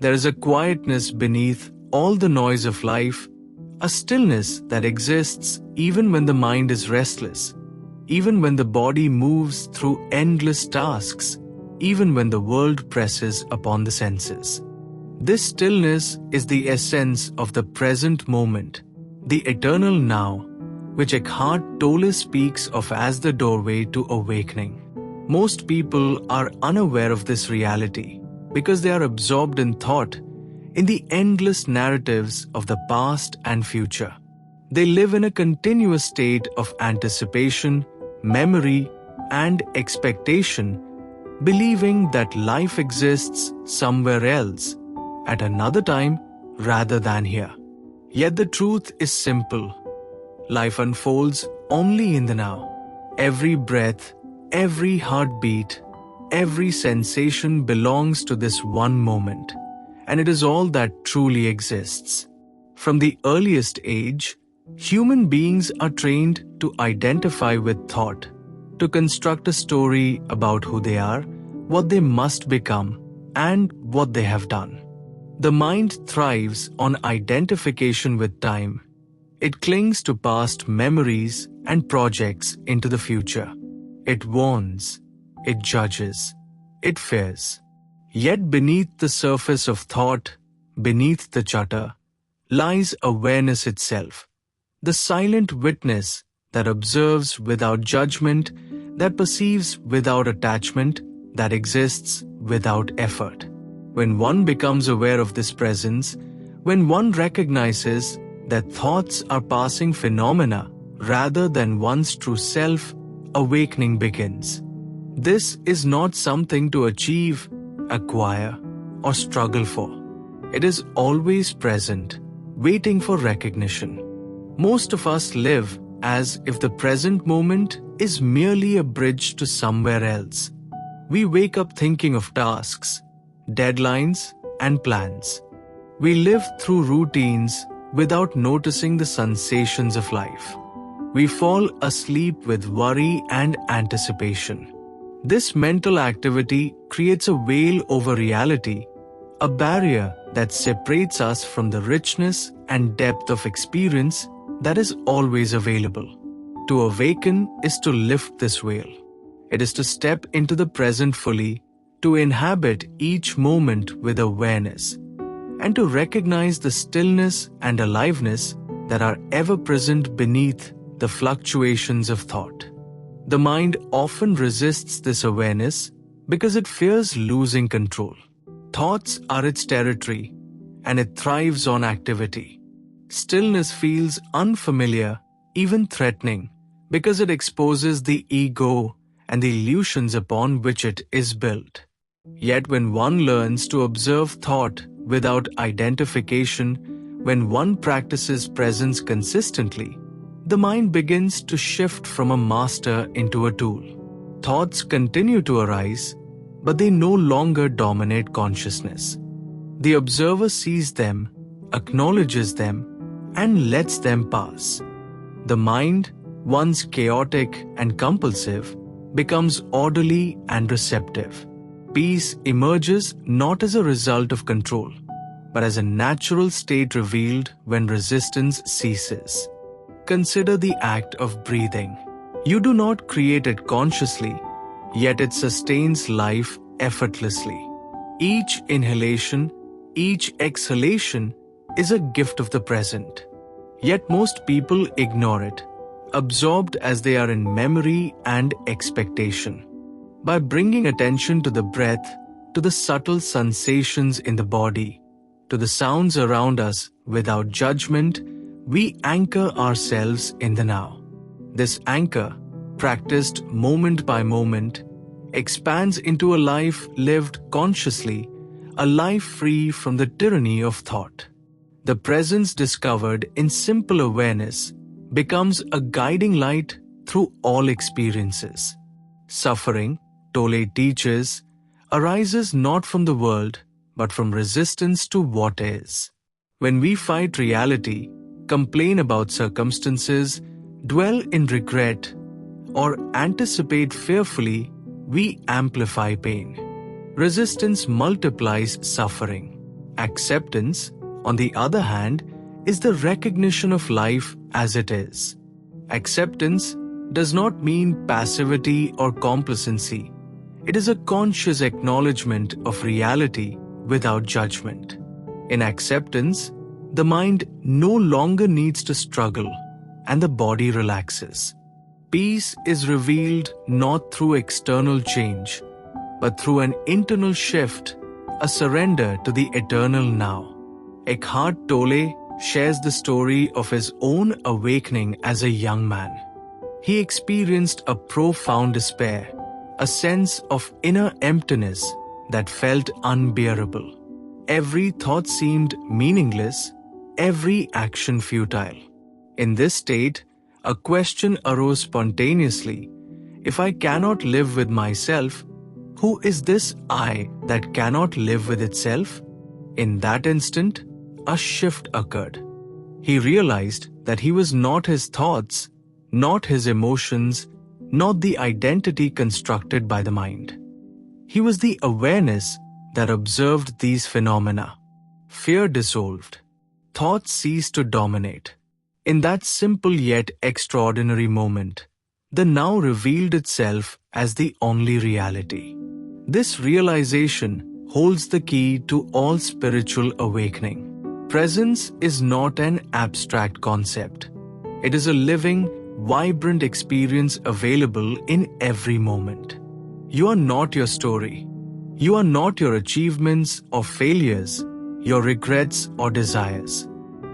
There is a quietness beneath all the noise of life, a stillness that exists even when the mind is restless, even when the body moves through endless tasks, even when the world presses upon the senses. This stillness is the essence of the present moment, the eternal now, which Eckhart Tolle speaks of as the doorway to awakening. Most people are unaware of this reality because they are absorbed in thought, in the endless narratives of the past and future. They live in a continuous state of anticipation, memory, and expectation, believing that life exists somewhere else, at another time rather than here. Yet the truth is simple. Life unfolds only in the now. Every breath, every heartbeat, every sensation belongs to this one moment, and it is all that truly exists. From the earliest age, human beings are trained to identify with thought, to construct a story about who they are, what they must become, and what they have done. The mind thrives on identification with time. It clings to past memories and projects into the future. It warns, it judges, it fears. Yet beneath the surface of thought, beneath the chatter, lies awareness itself, the silent witness that observes without judgment, that perceives without attachment, that exists without effort. When one becomes aware of this presence, when one recognizes that thoughts are passing phenomena rather than one's true self, awakening begins. This is not something to achieve, acquire, or struggle for. It is always present, waiting for recognition. Most of us live as if the present moment is merely a bridge to somewhere else. We wake up thinking of tasks, deadlines, and plans. We live through routines without noticing the sensations of life. We fall asleep with worry and anticipation. This mental activity creates a veil over reality, a barrier that separates us from the richness and depth of experience that is always available. To awaken is to lift this veil. It is to step into the present fully, to inhabit each moment with awareness, and to recognize the stillness and aliveness that are ever present beneath the fluctuations of thought. The mind often resists this awareness because it fears losing control. Thoughts are its territory, and it thrives on activity. Stillness feels unfamiliar, even threatening, because it exposes the ego and the illusions upon which it is built. Yet when one learns to observe thought without identification, when one practices presence consistently, the mind begins to shift from a master into a tool. Thoughts continue to arise, but they no longer dominate consciousness. The observer sees them, acknowledges them, and lets them pass. The mind, once chaotic and compulsive, becomes orderly and receptive. Peace emerges not as a result of control, but as a natural state revealed when resistance ceases. Consider the act of breathing. You do not create it consciously, yet it sustains life effortlessly. Each inhalation, each exhalation is a gift of the present. Yet most people ignore it, absorbed as they are in memory and expectation. By bringing attention to the breath, to the subtle sensations in the body, to the sounds around us without judgment, we anchor ourselves in the now. This anchor, practiced moment by moment, expands into a life lived consciously, a life free from the tyranny of thought. The presence discovered in simple awareness becomes a guiding light through all experiences. Suffering, Tolle teaches, arises not from the world, but from resistance to what is. When we fight reality, complain about circumstances, dwell in regret, or anticipate fearfully, we amplify pain. Resistance multiplies suffering, Acceptance, on the other hand, is the recognition of life as it is. Acceptance does not mean passivity or complacency. It is a conscious acknowledgement of reality without judgment. In acceptance, the mind no longer needs to struggle and the body relaxes. Peace is revealed not through external change, but through an internal shift, a surrender to the eternal now. Eckhart Tolle shares the story of his own awakening as a young man. He experienced a profound despair, a sense of inner emptiness that felt unbearable. Every thought seemed meaningless, every action futile. In this state, a question arose spontaneously. If I cannot live with myself, who is this I that cannot live with itself? In that instant, a shift occurred. He realized that he was not his thoughts, not his emotions, not the identity constructed by the mind. He was the awareness that observed these phenomena. Fear dissolved. Thoughts ceased to dominate. In that simple yet extraordinary moment, the now revealed itself as the only reality. This realization holds the key to all spiritual awakening. Presence is not an abstract concept. It is a living, vibrant experience available in every moment. You are not your story. You are not your achievements or failures, your regrets or desires.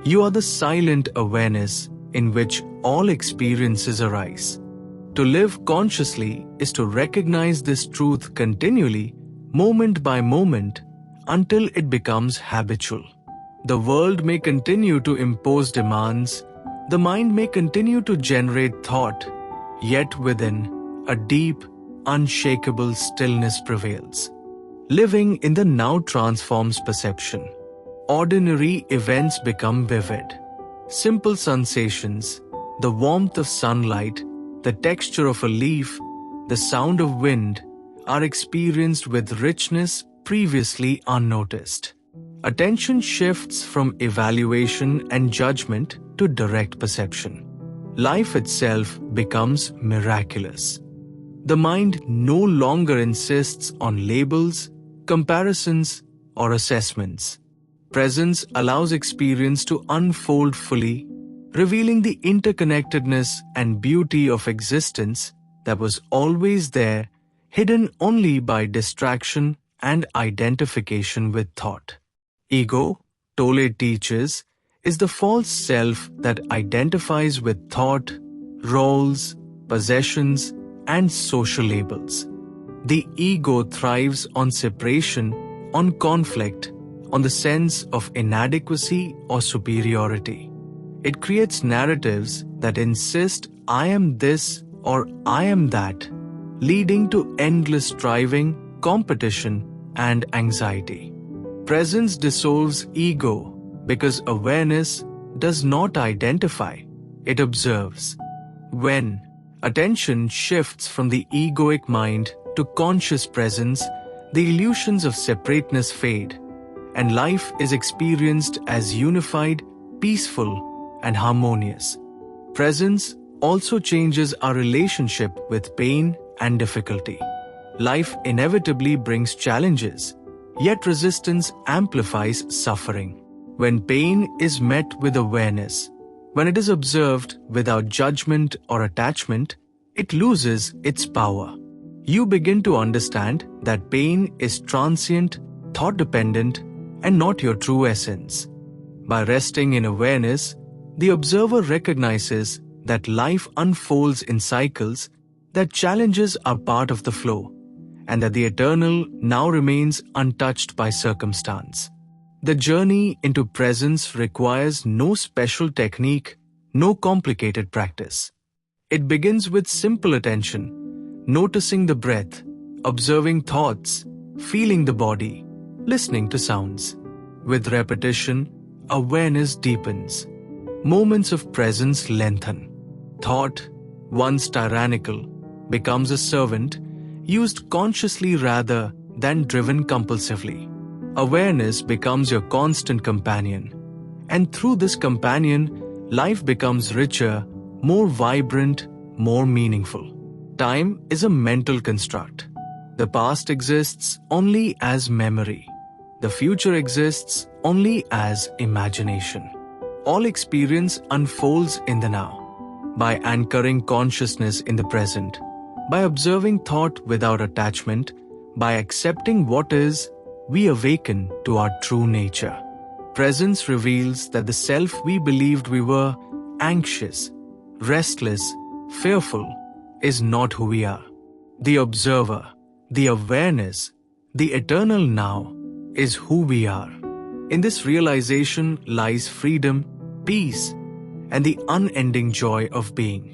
You are the silent awareness in which all experiences arise. To live consciously is to recognize this truth continually, moment by moment, until it becomes habitual. The world may continue to impose demands, the mind may continue to generate thought, yet within, a deep, unshakable stillness prevails. Living in the now transforms perception. Ordinary events become vivid. Simple sensations, the warmth of sunlight, the texture of a leaf, the sound of wind, are experienced with richness previously unnoticed. Attention shifts from evaluation and judgment to direct perception. Life itself becomes miraculous. The mind no longer insists on labels, comparisons, or assessments. Presence allows experience to unfold fully, revealing the interconnectedness and beauty of existence that was always there, hidden only by distraction and identification with thought. Ego, Tolle teaches, is the false self that identifies with thought, roles, possessions, and social labels. The ego thrives on separation, on conflict, on the sense of inadequacy or superiority. It creates narratives that insist I am this or I am that, leading to endless striving, competition, and anxiety. Presence dissolves ego because awareness does not identify, it observes. When attention shifts from the egoic mind to conscious presence, the illusions of separateness fade, and life is experienced as unified, peaceful, and harmonious. Presence also changes our relationship with pain and difficulty. Life inevitably brings challenges, yet resistance amplifies suffering. When pain is met with awareness, when it is observed without judgment or attachment, it loses its power. You begin to understand that pain is transient, thought-dependent, and not your true essence. By resting in awareness, the observer recognizes that life unfolds in cycles, that challenges are part of the flow, and that the eternal now remains untouched by circumstance. The journey into presence requires no special technique, no complicated practice. It begins with simple attention, noticing the breath, observing thoughts, feeling the body, listening to sounds. With repetition, awareness deepens. Moments of presence lengthen. Thought, once tyrannical, becomes a servant, used consciously rather than driven compulsively. Awareness becomes your constant companion. And through this companion, life becomes richer, more vibrant, more meaningful. Time is a mental construct. The past exists only as memory. The future exists only as imagination. All experience unfolds in the now. By anchoring consciousness in the present, by observing thought without attachment, by accepting what is, we awaken to our true nature. Presence reveals that the self we believed we were, anxious, restless, fearful, is not who we are. The observer, the awareness, the eternal now is who we are. In this realization lies freedom, peace, and the unending joy of being.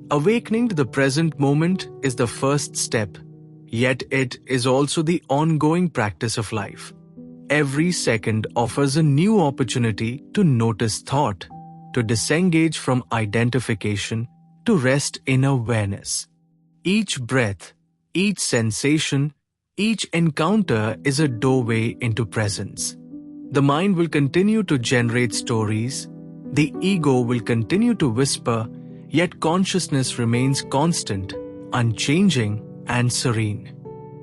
Awakening to the present moment is the first step, yet it is also the ongoing practice of life. Every second offers a new opportunity to notice thought, to disengage from identification, to rest in awareness. Each breath, each sensation, each encounter is a doorway into presence. The mind will continue to generate stories, the ego will continue to whisper, yet consciousness remains constant, unchanging, and serene.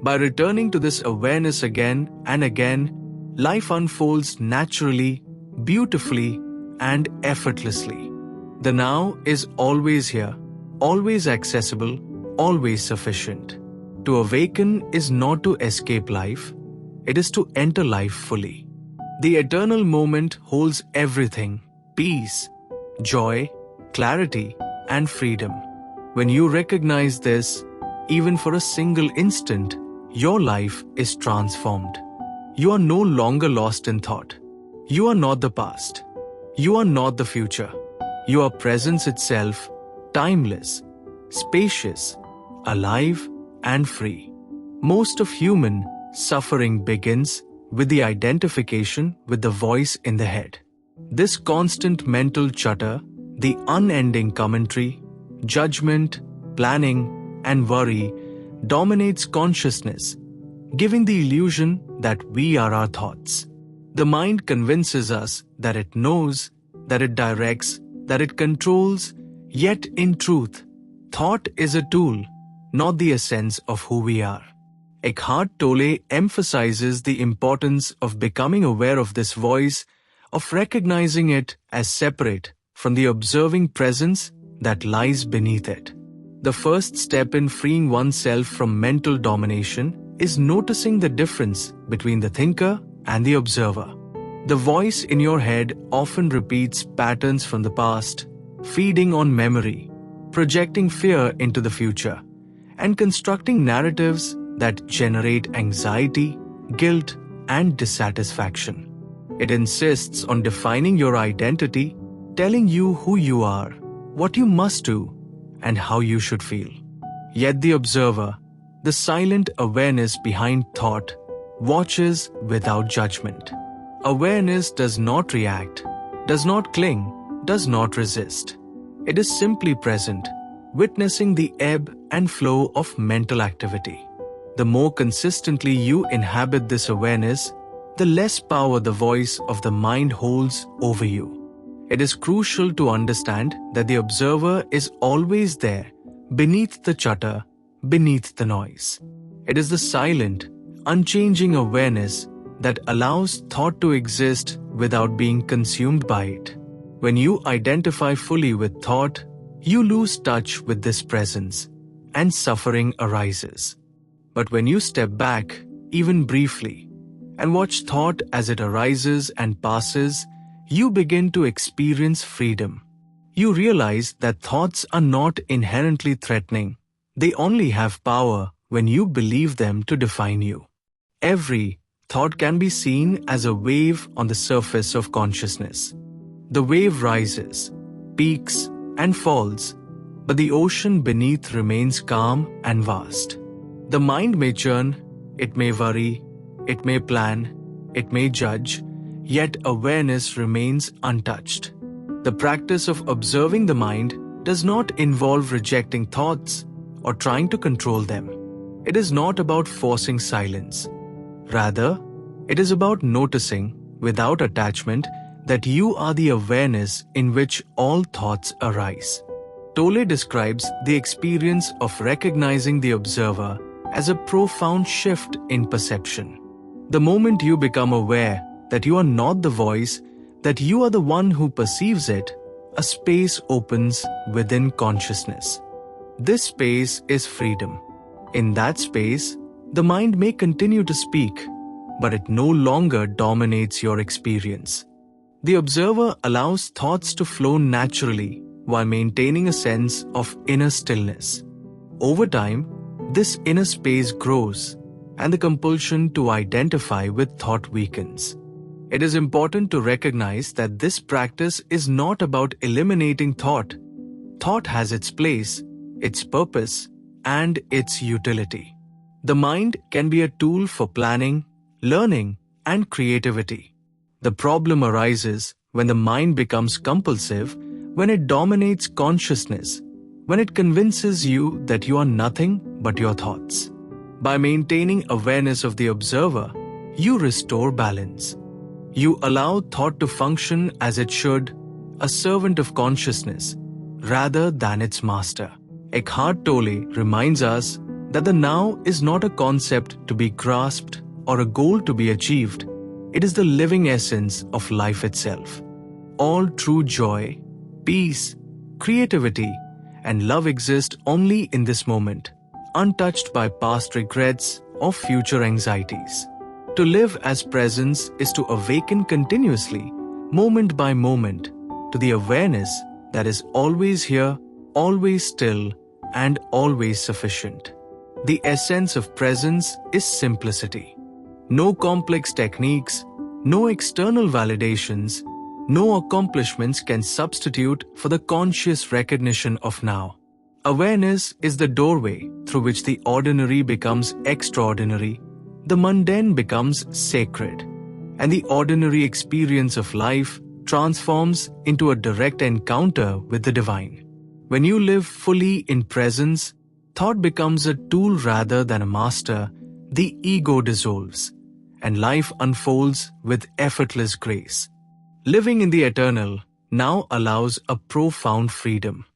By returning to this awareness again and again, life unfolds naturally, beautifully, and effortlessly. The now is always here, always accessible, always sufficient. To awaken is not to escape life, it is to enter life fully. The eternal moment holds everything: peace, joy, clarity, and freedom. When you recognize this, even for a single instant, your life is transformed. You are no longer lost in thought. You are not the past. You are not the future. You are presence itself, timeless, spacious, alive, and free. Most of human suffering begins with the identification with the voice in the head. This constant mental chatter, the unending commentary, judgment, planning, and worry dominates consciousness, giving the illusion that we are our thoughts. The mind convinces us that it knows, that it directs, that it controls, yet in truth, thought is a tool, not the essence of who we are. Eckhart Tolle emphasizes the importance of becoming aware of this voice, of recognizing it as separate from the observing presence that lies beneath it. The first step in freeing oneself from mental domination is noticing the difference between the thinker and the observer. The voice in your head often repeats patterns from the past, feeding on memory, projecting fear into the future, and constructing narratives that generate anxiety, guilt, and dissatisfaction. It insists on defining your identity, telling you who you are, what you must do, and how you should feel. Yet the observer, the silent awareness behind thought, watches without judgment. Awareness does not react, does not cling, does not resist. It is simply present, witnessing the ebb and flow of mental activity. The more consistently you inhabit this awareness, the less power the voice of the mind holds over you. It is crucial to understand that the observer is always there, beneath the chatter, beneath the noise. It is the silent, unchanging awareness that allows thought to exist without being consumed by it. When you identify fully with thought, you lose touch with this presence, and suffering arises. But when you step back, even briefly, and watch thought as it arises and passes, you begin to experience freedom. You realize that thoughts are not inherently threatening. They only have power when you believe them to define you. Every thought can be seen as a wave on the surface of consciousness. The wave rises, peaks, and falls, but the ocean beneath remains calm and vast. The mind may churn, it may worry, it may plan, it may judge, yet awareness remains untouched. The practice of observing the mind does not involve rejecting thoughts or trying to control them. It is not about forcing silence. Rather, It is about noticing, without attachment, that you are the awareness in which all thoughts arise. Tolle describes the experience of recognizing the observer as a profound shift in perception. The moment you become aware that you are not the voice, that you are the one who perceives it, a space opens within consciousness. This space is freedom. In that space, the mind may continue to speak, but it no longer dominates your experience. The observer allows thoughts to flow naturally while maintaining a sense of inner stillness. Over time, this inner space grows, and the compulsion to identify with thought weakens. It is important to recognize that this practice is not about eliminating thought. Thought has its place, its purpose, and its utility. The mind can be a tool for planning, learning, and creativity. The problem arises when the mind becomes compulsive, when it dominates consciousness, when it convinces you that you are nothing but your thoughts. By maintaining awareness of the observer, you restore balance. You allow thought to function as it should, a servant of consciousness, rather than its master. Eckhart Tolle reminds us that the now is not a concept to be grasped or a goal to be achieved. It is the living essence of life itself. All true joy, peace, creativity, and love exist only in this moment, untouched by past regrets or future anxieties. To live as presence is to awaken continuously, moment by moment, to the awareness that is always here, always still, and always sufficient. The essence of presence is simplicity. No complex techniques, no external validations, no accomplishments can substitute for the conscious recognition of now. Awareness is the doorway through which the ordinary becomes extraordinary, the mundane becomes sacred, and the ordinary experience of life transforms into a direct encounter with the divine. When you live fully in presence, thought becomes a tool rather than a master, the ego dissolves, and life unfolds with effortless grace. Living in the eternal now allows a profound freedom.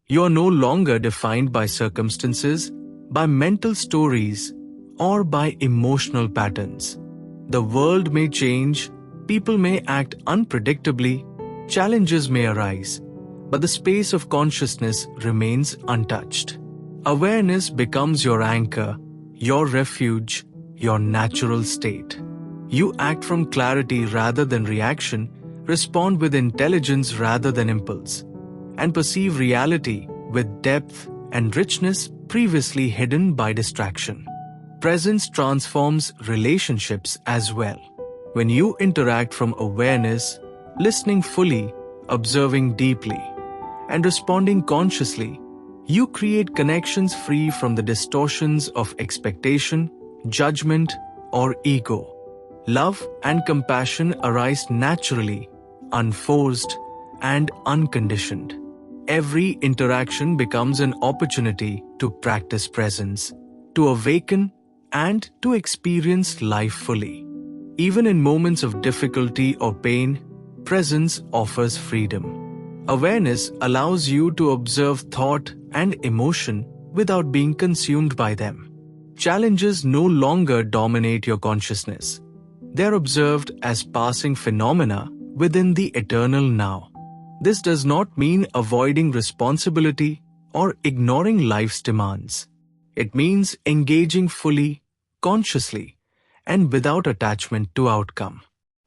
You are no longer defined by circumstances, by mental stories, or by emotional patterns. The world may change, people may act unpredictably, challenges may arise, but the space of consciousness remains untouched. Awareness becomes your anchor, your refuge, your natural state. You act from clarity rather than reaction, respond with intelligence rather than impulse, and perceive reality with depth and richness previously hidden by distraction. Presence transforms relationships as well. When you interact from awareness, listening fully, observing deeply, and responding consciously, you create connections free from the distortions of expectation, judgment, or ego. Love and compassion arise naturally, unforced, and unconditioned. Every interaction becomes an opportunity to practice presence, to awaken, and to experience life fully. Even in moments of difficulty or pain, presence offers freedom. Awareness allows you to observe thought and emotion without being consumed by them. Challenges no longer dominate your consciousness. They are observed as passing phenomena within the eternal now. This does not mean avoiding responsibility or ignoring life's demands. It means engaging fully, consciously, and without attachment to outcome.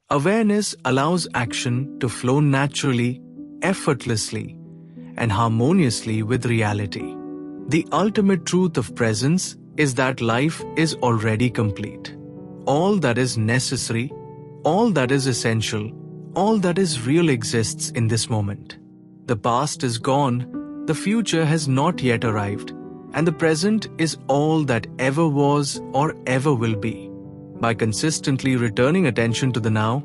Awareness allows action to flow naturally, effortlessly, and harmoniously with reality. The ultimate truth of presence is that life is already complete. All that is necessary, all that is essential, all that is real exists in this moment. The past is gone, the future has not yet arrived, and the present is all that ever was or ever will be. By consistently returning attention to the now,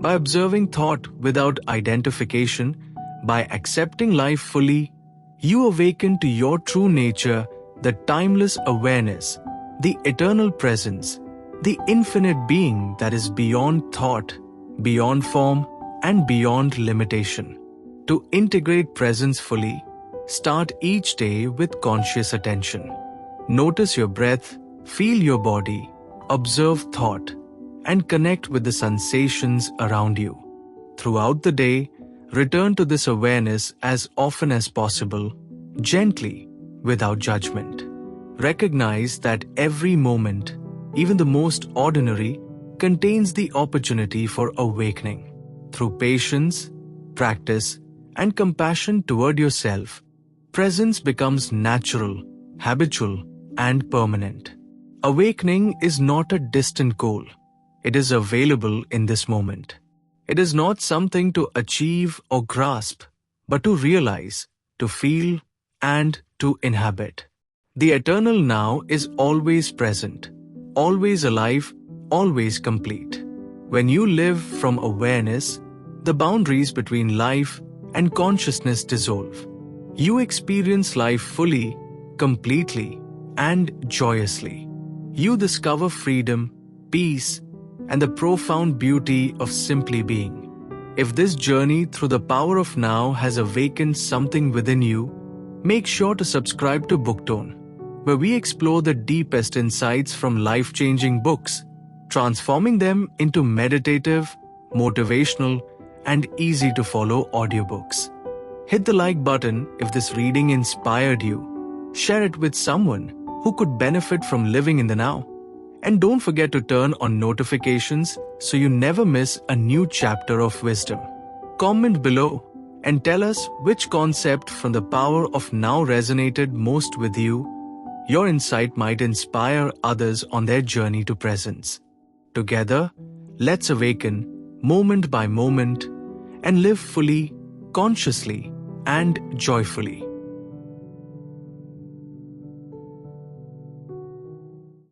by observing thought without identification, by accepting life fully, you awaken to your true nature, the timeless awareness, the eternal presence, the infinite being that is beyond thought, beyond form, and beyond limitation. To integrate presence fully, start each day with conscious attention. Notice your breath, feel your body, observe thought, and connect with the sensations around you. Throughout the day, return to this awareness as often as possible, gently, without judgment. Recognize that every moment, even the most ordinary, contains the opportunity for awakening. Through patience, practice, and compassion toward yourself, presence becomes natural, habitual, and permanent. Awakening is not a distant goal. It is available in this moment. It is not something to achieve or grasp, but to realize, to feel, and to inhabit. The eternal now is always present, always alive, always complete. When you live from awareness, the boundaries between life and consciousness dissolve. You experience life fully, completely, and joyously. You discover freedom, peace, and the profound beauty of simply being. If this journey through the power of now has awakened something within you, make sure to subscribe to BookTone, where we explore the deepest insights from life-changing books, transforming them into meditative, motivational, and easy-to-follow audiobooks. Hit the like button if this reading inspired you. Share it with someone who could benefit from living in the now. And don't forget to turn on notifications so you never miss a new chapter of wisdom. Comment below and tell us which concept from the power of now resonated most with you. Your insight might inspire others on their journey to presence. Together, let's awaken moment by moment and live fully, consciously, and joyfully.